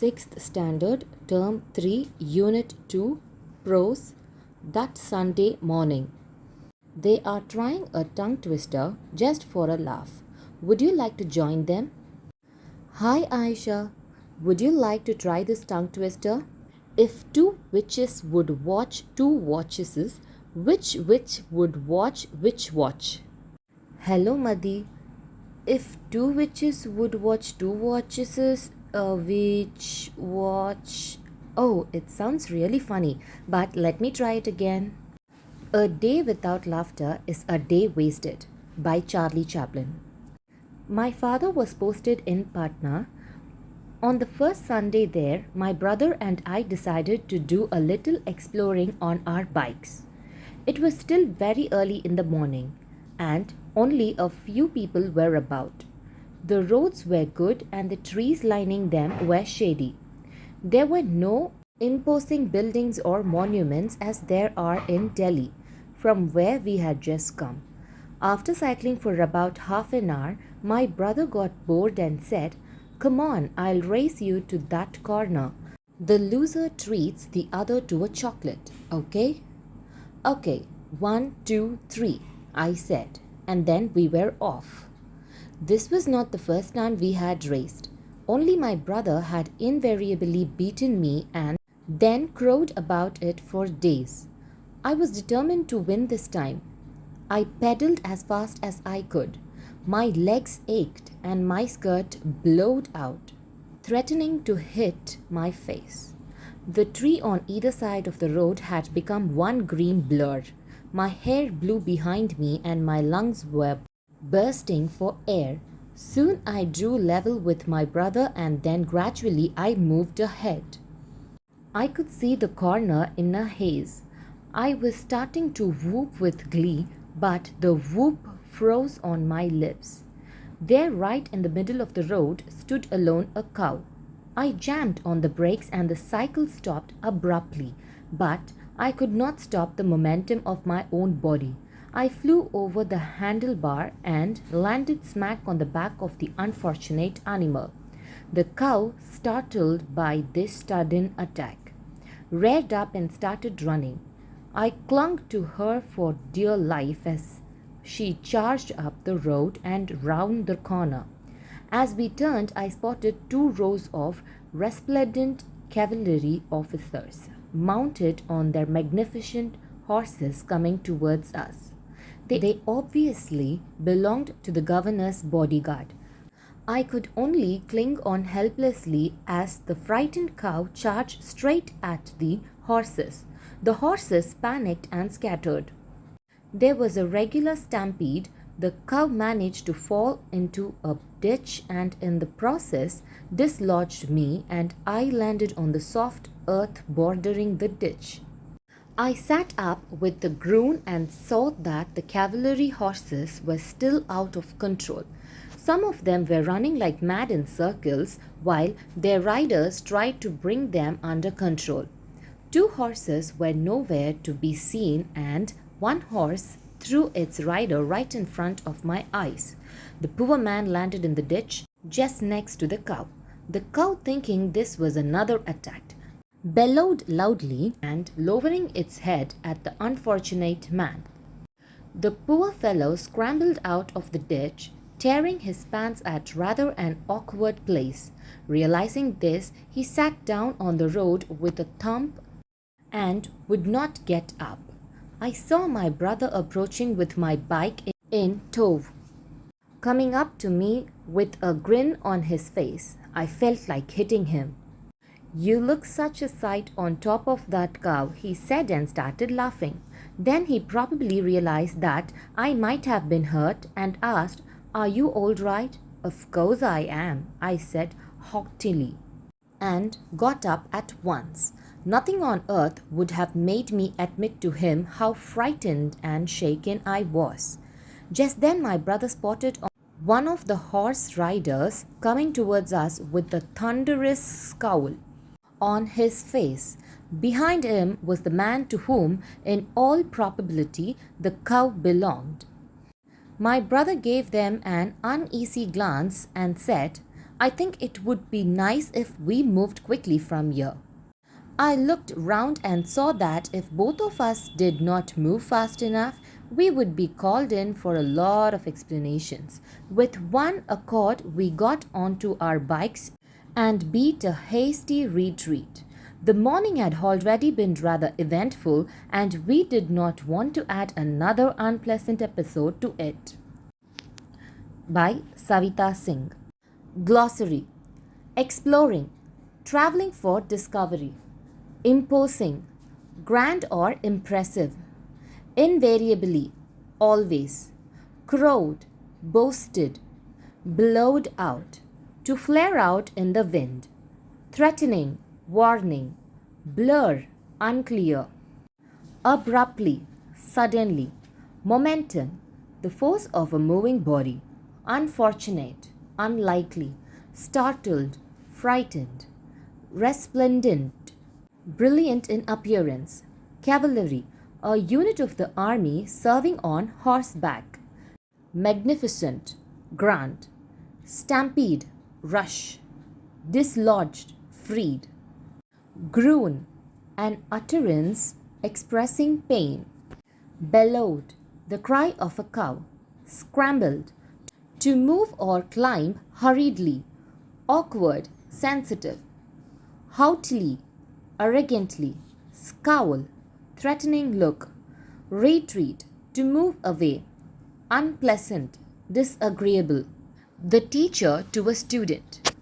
6th Standard, Term 3, Unit 2, Prose, That Sunday Morning. They are trying a tongue twister just for a laugh. Would you like to join them? Hi Aisha, would you like to try this tongue twister? If two witches would watch two watches, which witch would watch which watch? Hello Madhi. If two witches would watch two watches, which watch? Oh, it sounds really funny, but let me try it again. A Day Without Laughter is a Day Wasted by Charlie Chaplin. My father was posted in Patna. On the first Sunday there, my brother and I decided to do a little exploring on our bikes. It was still very early in the morning, and only a few people were about. The roads were good and the trees lining them were shady. There were no imposing buildings or monuments as there are in Delhi, from where we had just come. After cycling for about half an hour, my brother got bored and said, "Come on, I'll race you to that corner. The loser treats the other to a chocolate, okay?" "Okay, 1, 2, 3, I said, and then we were off. This was not the first time we had raced. Only my brother had invariably beaten me and then crowed about it for days. I was determined to win this time. I pedaled as fast as I could. My legs ached and my skirt blowed out, threatening to hit my face. The tree on either side of the road had become one green blur. My hair blew behind me and my lungs were bursting for air. Soon I drew level with my brother and then gradually I moved ahead. I could see the corner in a haze. I was starting to whoop with glee, but the whoop froze on my lips. There, right in the middle of the road, stood alone a cow. I jammed on the brakes and the cycle stopped abruptly, but I could not stop the momentum of my own body. I flew over the handlebar and landed smack on the back of the unfortunate animal. The cow, startled by this sudden attack, reared up and started running. I clung to her for dear life as she charged up the road and round the corner. As we turned, I spotted 2 rows of resplendent cavalry officers, mounted on their magnificent horses, coming towards us. They obviously belonged to the governor's bodyguard. I could only cling on helplessly as the frightened cow charged straight at the horses. The horses panicked and scattered. There was a regular stampede. The cow managed to fall into a ditch and in the process dislodged me, and I landed on the soft earth bordering the ditch. I sat up with the groan and saw that the cavalry horses were still out of control. Some of them were running like mad in circles while their riders tried to bring them under control. 2 horses were nowhere to be seen and one horse threw its rider right in front of my eyes. The poor man landed in the ditch just next to the cow. The cow, thinking this was another attack, bellowed loudly and lowering its head at the unfortunate man. The poor fellow scrambled out of the ditch, tearing his pants at rather an awkward place. Realizing this, he sat down on the road with a thump and would not get up. I saw my brother approaching with my bike in tow, coming up to me with a grin on his face. I felt like hitting him. "You look such a sight on top of that cow," he said and started laughing. Then he probably realized that I might have been hurt and asked, "Are you all right?" "Of course I am," I said haughtily, and got up at once. Nothing on earth would have made me admit to him how frightened and shaken I was. Just then my brother spotted one of the horse riders coming towards us with a thunderous scowl on his face. Behind him was the man to whom, in all probability, the cow belonged. My brother gave them an uneasy glance and said, I think it would be nice if we moved quickly from here. I looked round and saw that if both of us did not move fast enough, we would be called in for a lot of explanations. With one accord, we got onto our bikes and beat a hasty retreat. The morning had already been rather eventful, and we did not want to add another unpleasant episode to it. By Savita Singh. Glossary: exploring, traveling for discovery. Imposing, grand or impressive. Invariably, always. Crowed, boasted. Blowed out, to flare out in the wind. Threatening, warning. Blur, unclear. Abruptly, suddenly. Momentum, the force of a moving body. Unfortunate, unlikely. Startled, frightened. Resplendent, brilliant in appearance. Cavalry, a unit of the army serving on horseback. Magnificent, grand. Stampede, rush. Dislodged, freed. Groan, an utterance expressing pain. Bellowed, the cry of a cow. Scrambled, to move or climb hurriedly. Awkward, sensitive. Haughtily, arrogantly. Scowl, threatening look. Retreat, to move away. Unpleasant, disagreeable. The teacher to a student.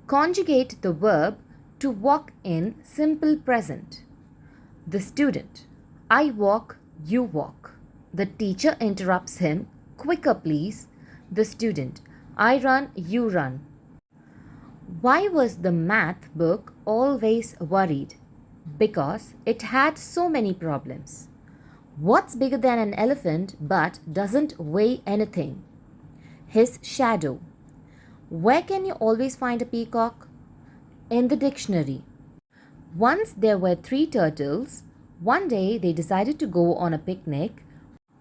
Conjugate the verb to walk in simple present. The student: I walk, you walk. The teacher interrupts him: quicker please. The student: I run, you run. Why was the math book always worried? Because it had so many problems. What's bigger than an elephant but doesn't weigh anything? His shadow. Where can you always find a peacock? In the dictionary. Once there were 3 turtles. One day they decided to go on a picnic.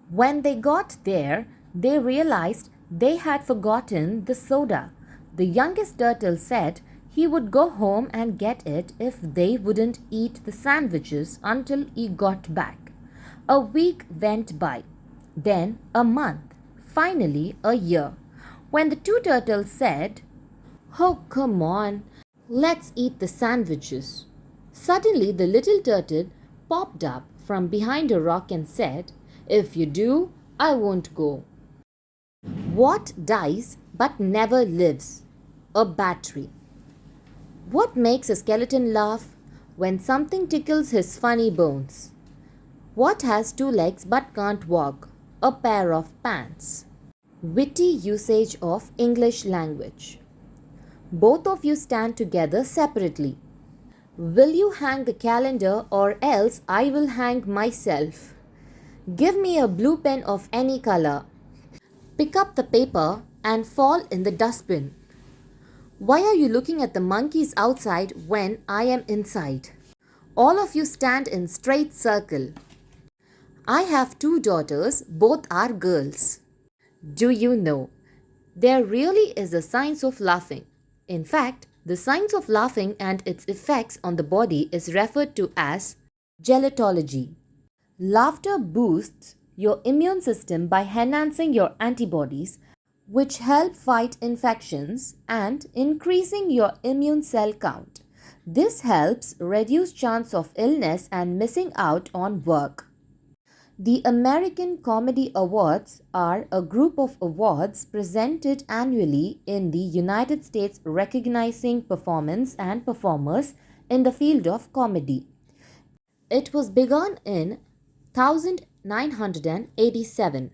When they got there, they realized they had forgotten the soda. The youngest turtle said he would go home and get it if they wouldn't eat the sandwiches until he got back. A week went by, then a month, finally a year. When the 2 turtles said, "Oh, come on, let's eat the sandwiches," suddenly the little turtle popped up from behind a rock and said, "If you do, I won't go." What dies but never lives? A battery. What makes a skeleton laugh? When something tickles his funny bones. What has 2 legs but can't walk? A pair of pants. Witty usage of English language. Both of you stand together separately. Will you hang the calendar or else I will hang myself? Give me a blue pen of any color. Pick up the paper and fall in the dustbin. Why are you looking at the monkeys outside when I am inside? All of you stand in straight circle. I have 2 daughters, both are girls. Do you know, there really is a science of laughing. In fact, the science of laughing and its effects on the body is referred to as gelotology. Laughter boosts your immune system by enhancing your antibodies, which help fight infections and increasing your immune cell count. This helps reduce chance of illness and missing out on work. The American Comedy Awards are a group of awards presented annually in the United States recognizing performance and performers in the field of comedy. It was begun in 1987.